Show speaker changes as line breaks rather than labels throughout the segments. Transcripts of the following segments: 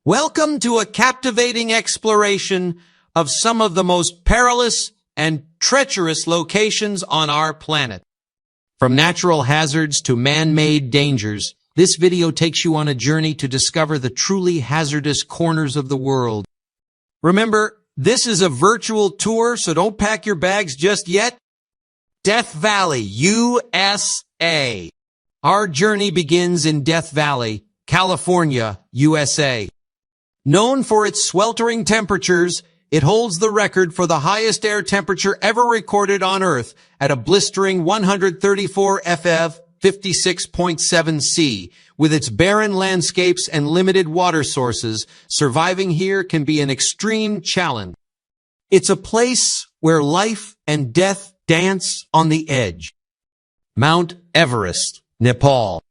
Welcome to a captivating exploration of some of the most perilous and treacherous locations on our planet. From natural hazards to man-made dangers, this video takes you on a journey to discover the truly hazardous corners of the world. Remember, this is a virtual tour, so don't pack your bags just yet. Death Valley, USA. Our journey begins in Death Valley, California, USA. Known for its sweltering temperatures, it holds the record for the highest air temperature ever recorded on Earth at a blistering 134 FF 56.7 C. With its barren landscapes and limited water sources, surviving here can be an extreme challenge. It's a place where life and death dance on the edge. Mount Everest, Nepal.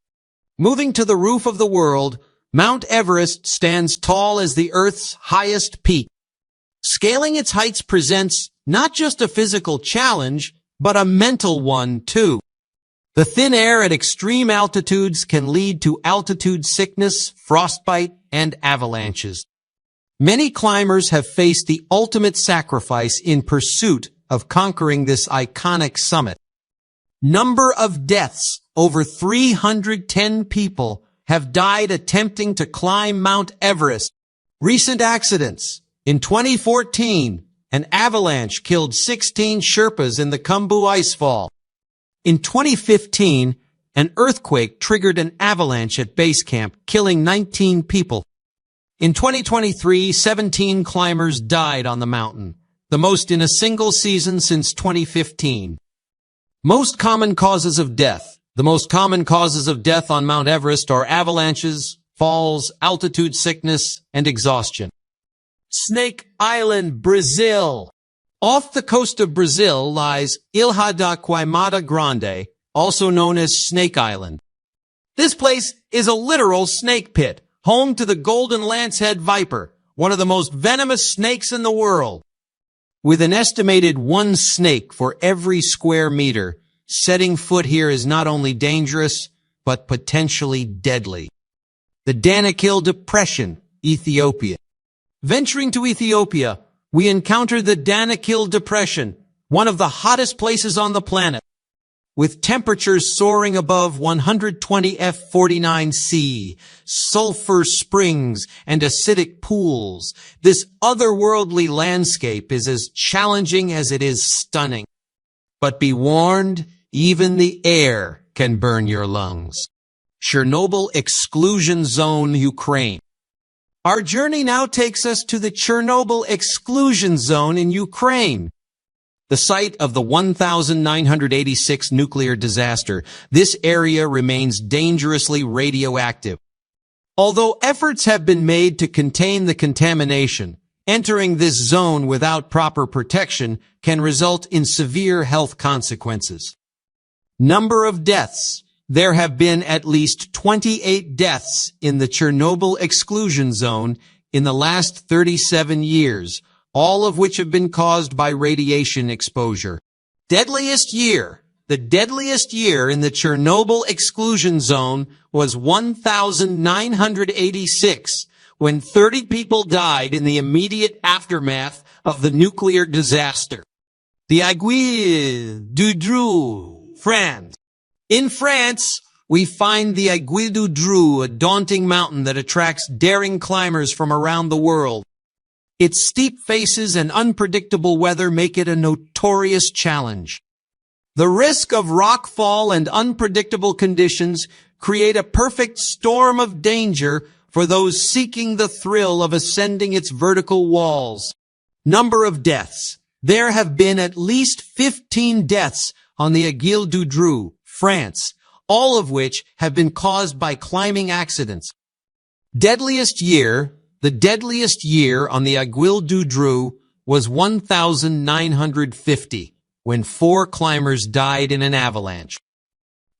Moving to the roof of the world, Mount Everest stands tall as the Earth's highest peak. Scaling its heights presents not just a physical challenge, but a mental one, too. The thin air at extreme altitudes can lead to altitude sickness, frostbite, and avalanches. Many climbers have faced the ultimate sacrifice in pursuit of conquering this iconic summit. Number of deaths: over 310 people have died attempting to climb Mount Everest. Recent accidents. In 2014, an avalanche killed 16 Sherpas in the Khumbu Icefall. In 2015, an earthquake triggered an avalanche at base camp, killing 19 people. In 2023, 17 climbers died on the mountain, the most in a single season since 2015. Most common causes of death. The most common causes of death on Mount Everest are avalanches, falls, altitude sickness, and exhaustion. Snake Island, Brazil. Off the coast of Brazil lies Ilha da Queimada Grande, also known as Snake Island. This place is a literal snake pit, home to the golden lancehead viper, one of the most venomous snakes in the world. With an estimated 1 snake for every square meter, setting foot here is not only dangerous, but potentially deadly. The Danakil Depression, Ethiopia. Venturing to Ethiopia, we encounter the Danakil Depression, one of the hottest places on the planet. With temperatures soaring above 120 F49C, sulfur springs, and acidic pools, this otherworldly landscape is as challenging as it is stunning. But be warned, even the air can burn your lungs. Chernobyl Exclusion Zone, Ukraine. Our journey now takes us to the Chernobyl Exclusion Zone in Ukraine. The site of the 1986 nuclear disaster, this area remains dangerously radioactive. Although efforts have been made to contain the contamination, entering this zone without proper protection can result in severe health consequences. Number of deaths. There have been at least 28 deaths in the Chernobyl exclusion zone in the last 37 years, all of which have been caused by radiation exposure. Deadliest year. The deadliest year in the Chernobyl exclusion zone was 1986, when 30 people died in the immediate aftermath of the nuclear disaster. The Aiguille du Drou, France. In France, we find the Aiguille du Drou, a daunting mountain that attracts daring climbers from around the world. Its steep faces and unpredictable weather make it a notorious challenge. The risk of rockfall and unpredictable conditions create a perfect storm of danger for those seeking the thrill of ascending its vertical walls. Number of deaths. There have been at least 15 deaths on the Aiguille du Drou, France, all of which have been caused by climbing accidents. Deadliest year. The deadliest year on the Aiguille du Drou was 1950, when 4 climbers died in an avalanche.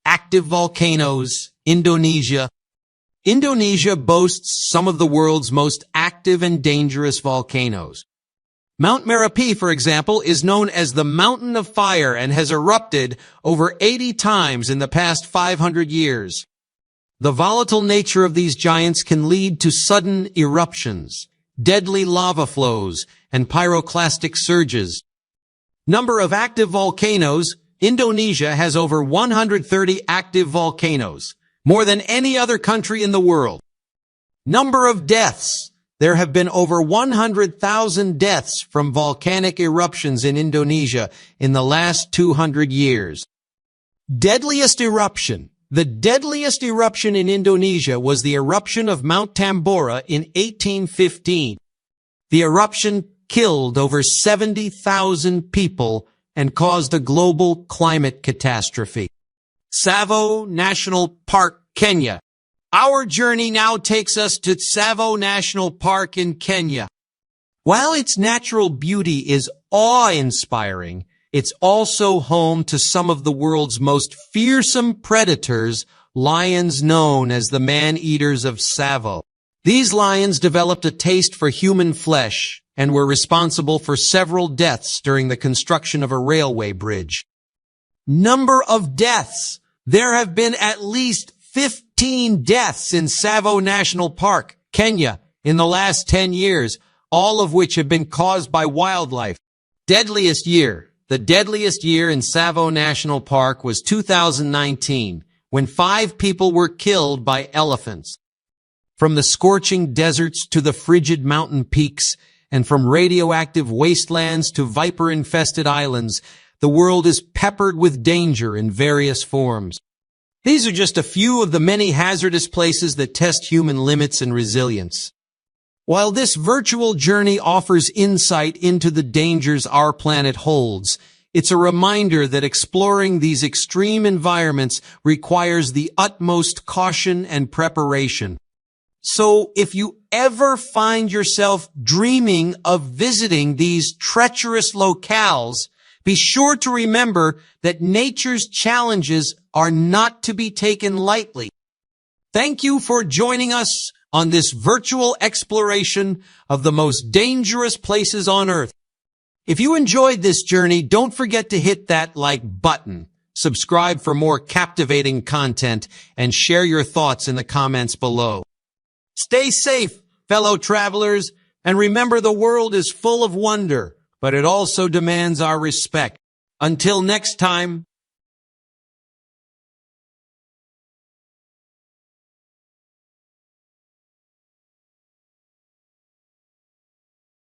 Active volcanoes, Indonesia. Indonesia boasts some of the world's most active and dangerous volcanoes. Mount Merapi, for example, is known as the Mountain of Fire and has erupted over 80 times in the past 500 years. The volatile nature of these giants can lead to sudden eruptions, deadly lava flows, and pyroclastic surges. Number of active volcanoes. Indonesia has over 130 active volcanoes, more than any other country in the world. Number of deaths. There have been over 100,000 deaths from volcanic eruptions in Indonesia in the last 200 years. Deadliest eruption. The deadliest eruption in Indonesia was the eruption of Mount Tambora in 1815. The eruption killed over 70,000 people and caused a global climate catastrophe. Tsavo National Park, Kenya. Our journey now takes us to Tsavo National Park in Kenya. While its natural beauty is awe-inspiring, it's also home to some of the world's most fearsome predators, lions known as the man-eaters of Tsavo. These lions developed a taste for human flesh and were responsible for several deaths during the construction of a railway bridge. Number of deaths. There have been at least 15 deaths in Tsavo National Park, Kenya, in the last 10 years, all of which have been caused by wildlife. Deadliest year. The deadliest year in Tsavo National Park was 2019, when 5 people were killed by elephants. From the scorching deserts to the frigid mountain peaks, and from radioactive wastelands to viper-infested islands, the world is peppered with danger in various forms. These are just a few of the many hazardous places that test human limits and resilience. While this virtual journey offers insight into the dangers our planet holds, it's a reminder that exploring these extreme environments requires the utmost caution and preparation. So if you ever find yourself dreaming of visiting these treacherous locales, be sure to remember that nature's challenges are not to be taken lightly. Thank you for joining us on this virtual exploration of the most dangerous places on Earth. If you enjoyed this journey, don't forget to hit that like button, subscribe for more captivating content, and share your thoughts in the comments below. Stay safe, fellow travelers, and remember the world is full of wonder, but it also demands our respect. Until next time,